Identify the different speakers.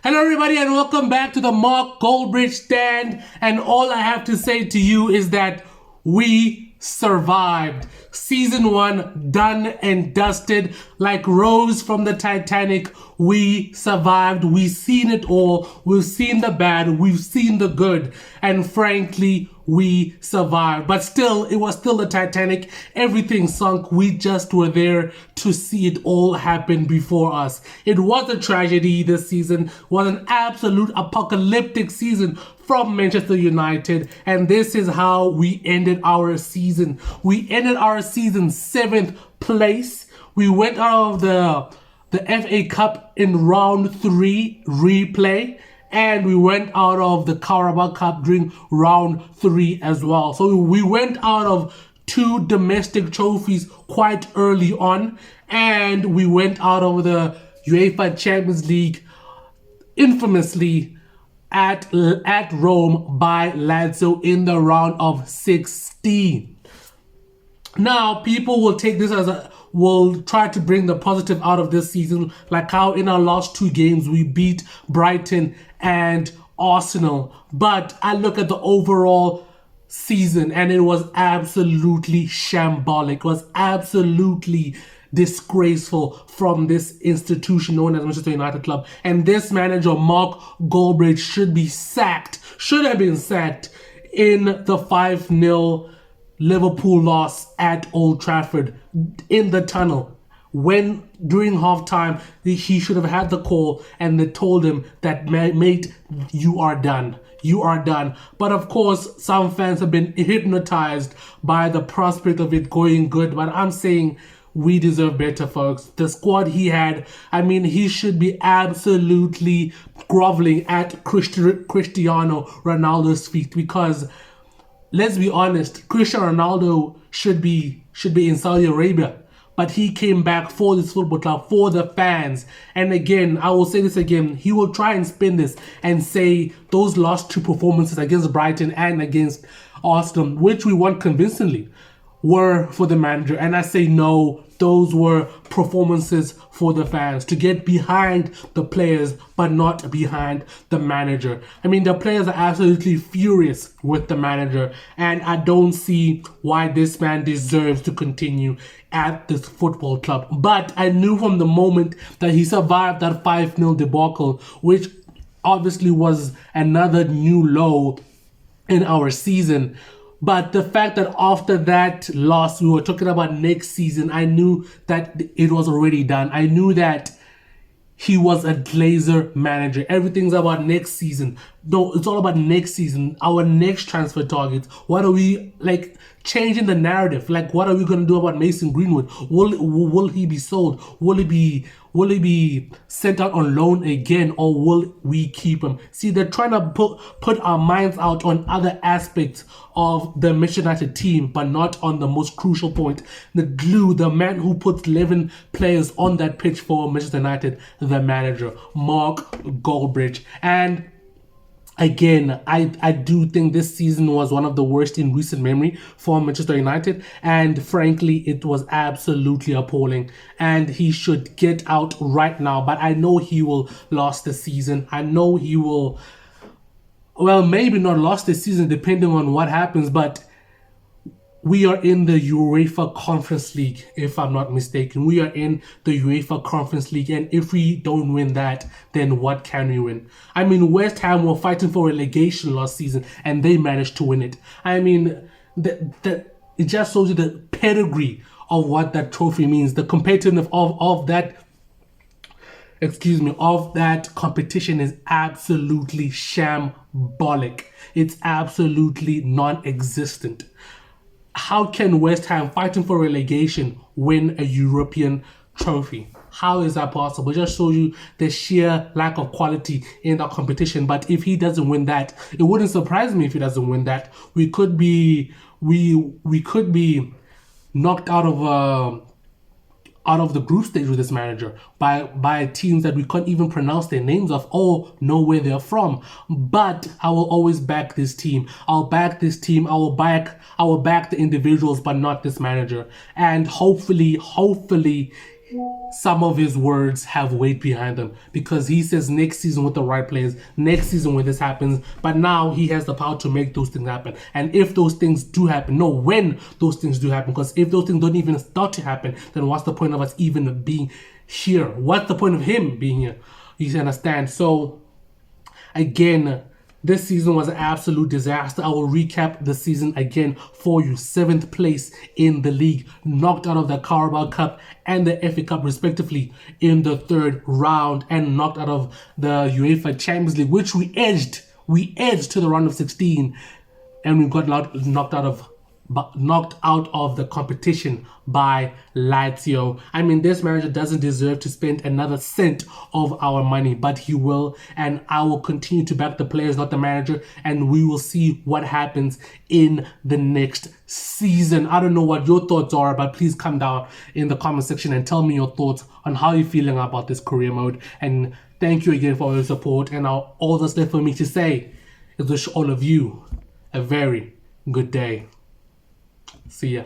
Speaker 1: Hello everybody and welcome back to the Mark Goldbridge stand, and all I have to say to you is that we survived. Season 1 done and dusted. Like Rose from the Titanic, we survived. We've seen it all. We've seen the bad, we've seen the good, and frankly we survived. But still, it was still the Titanic. Everything sunk. We just were there to see it all happen before us. It was a tragedy this season. It was an absolute apocalyptic season from Manchester United, and this is how we ended our season. We ended our season 7th place. We went out of the FA Cup in round 3 replay, and we went out of the Carabao Cup during round 3 as well. So we went out of 2 domestic trophies quite early on, and we went out of the UEFA Champions League infamously at Rome by Lazio in the round of 16. Now, people will take this as will try to bring the positive out of this season, like how in our last 2 games we beat Brighton and Arsenal. But I look at the overall season and it was absolutely shambolic. It was absolutely disgraceful from this institution known as Manchester United Club. And this manager, Mark Goldbridge, should have been sacked in the 5-0 Liverpool loss at Old Trafford in the tunnel. When during halftime, he should have had the call and they told him that, mate, you are done. You are done. But of course, some fans have been hypnotized by the prospect of it going good. But I'm saying we deserve better, folks. The squad he had, I mean, he should be absolutely groveling at Cristiano Ronaldo's feet, because let's be honest, Cristiano Ronaldo should be in Saudi Arabia. But he came back for this football club, for the fans. And again, I will say this again, he will try and spin this and say those last 2 performances against Brighton and against Arsenal, which we won convincingly, were for the manager. And I say no, those were performances for the fans, to get behind the players but not behind the manager. I mean, the players are absolutely furious with the manager, and I don't see why this man deserves to continue at this football club. But I knew from the moment that he survived that 5-0 debacle, which obviously was another new low in our season. But the fact that after that loss, we were talking about next season, I knew that it was already done. I knew that he was a Glazer manager. Everything's about next season. No, it's all about next season, our next transfer targets. What are we, like, changing the narrative? Like, what are we going to do about Mason Greenwood? Will he be sold? Will he be sent out on loan again, or will we keep him? See, they're trying to put our minds out on other aspects of the Manchester United team, but not on the most crucial point. The glue, the man who puts 11 players on that pitch for Manchester United, the manager, Mark Goldbridge. And again, I do think this season was one of the worst in recent memory for Manchester United, and frankly, it was absolutely appalling, and he should get out right now. But I know he will last the season. I know he will, well, maybe not last the season depending on what happens, but we are in the UEFA Conference League, if I'm not mistaken. We are in the UEFA Conference League, and if we don't win that, then what can we win? I mean, West Ham were fighting for relegation last season, and they managed to win it. I mean, it just shows you the pedigree of what that trophy means. The competitiveness of that competition is absolutely shambolic. It's absolutely non-existent. How can West Ham, fighting for relegation, win a European trophy? How is that possible? It just shows you the sheer lack of quality in the competition. But if he doesn't win that, it wouldn't surprise me if he doesn't win that. We could be knocked out of the group stage with this manager by teams that we can't even pronounce their names of or know where they're from. But I will always back this team. I'll back this team. I will back the individuals, but not this manager. And hopefully some of his words have weight behind them, because he says next season with the right players, next season when this happens, but now he has the power to make those things happen. And if those things do happen, no, when those things do happen, because if those things don't even start to happen, then what's the point of us even being here? What's the point of him being here? You understand? So again, this season was an absolute disaster. I will recap the season again for you. 7th place in the league, knocked out of the Carabao Cup and the FA Cup respectively in the 3rd round, and knocked out of the UEFA Champions League, which we edged to the round of 16, and we got knocked out of the competition by Lazio. I mean, this manager doesn't deserve to spend another cent of our money, but he will, and I will continue to back the players, not the manager, and we will see what happens in the next season. I don't know what your thoughts are, but please come down in the comment section and tell me your thoughts on how you're feeling about this career mode. And thank you again for all your support, and all that's left for me to say is wish all of you a very good day. See ya.